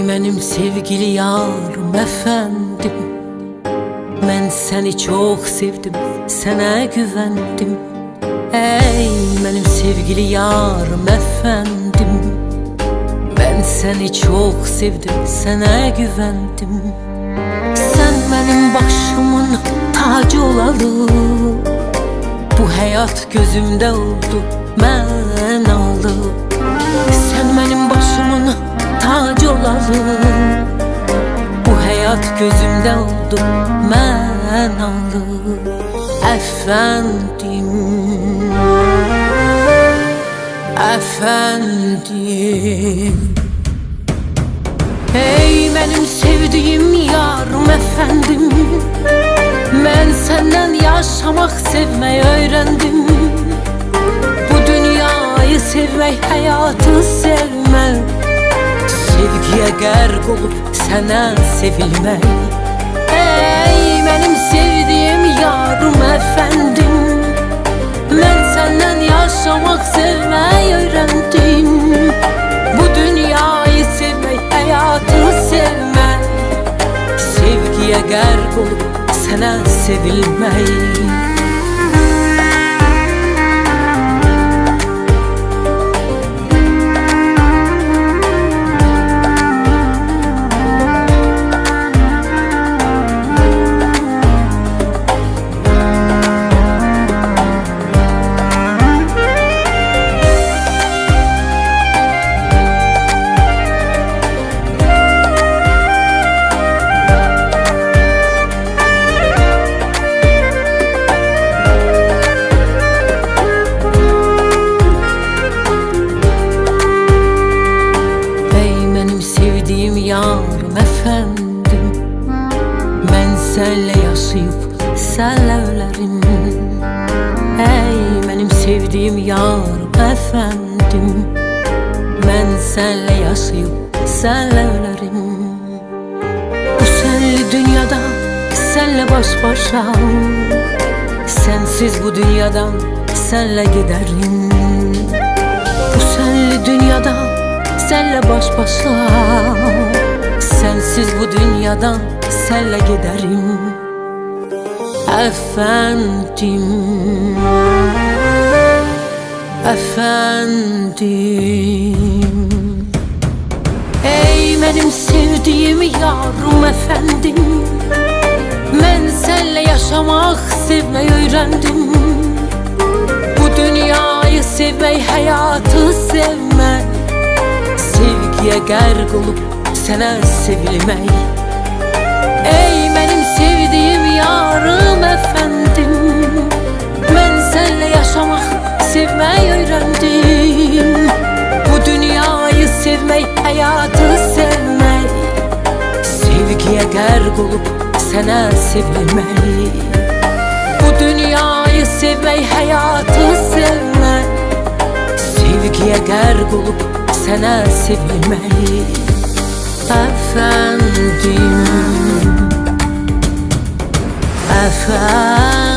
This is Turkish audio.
benim sevgili yarım efendim, ben seni çok sevdim, sana güvendim. Ey benim sevgili yarım efendim, ben seni çok sevdim, sana güvendim. Sen benim başımın tacı olalı, bu hayat gözümde oldu menalı. Sen benim başımın tacı olalı, bu hayat gözümde oldu menalı. Efendim, efendim, ey benim sevdiğim yarım efendim, ben senden yaşamak, sevmeyi öğrendim. Bu dünyayı sevmek, hayatı sevmek, sevgiye gərq olup sana sevilmek. Ey benim sevdiğim yarım efendim, ben senden yaşamak, sevmeyi öğrendim. Bu dünyayı sevmek, hayatı sevmek, sevgiye gərq olup sana sevilmek. Yarım efendim, ben senle yaşayıp senle ölerim. Ey benim sevdiğim yarım efendim, ben senle yaşayıp senle ölerim. Bu senli dünyada senle baş başa, sensiz bu dünyadan senle giderim. Bu senli dünyada senle baş başa, sensiz bu dünyadan senle giderim. Efendim, efendim, ey benim sevdiğim yarım efendim, ben senle yaşamak, sevmeyi öğrendim. Bu dünyayı sevmeyi, hayatı sevmek, sevgiye gərq olup sana sevilmek. Ey benim sevdiğim yarım efendim, ben seninle yaşamak, sevmeyi öğrendim. Bu dünyayı sevmek, hayatı sevmek, sevgiye gərq olup sana sevilmek. Bu dünyayı sevmek, hayatı sevmek, sevgiye gərq olup sana sevilmek. Efendim, efendim.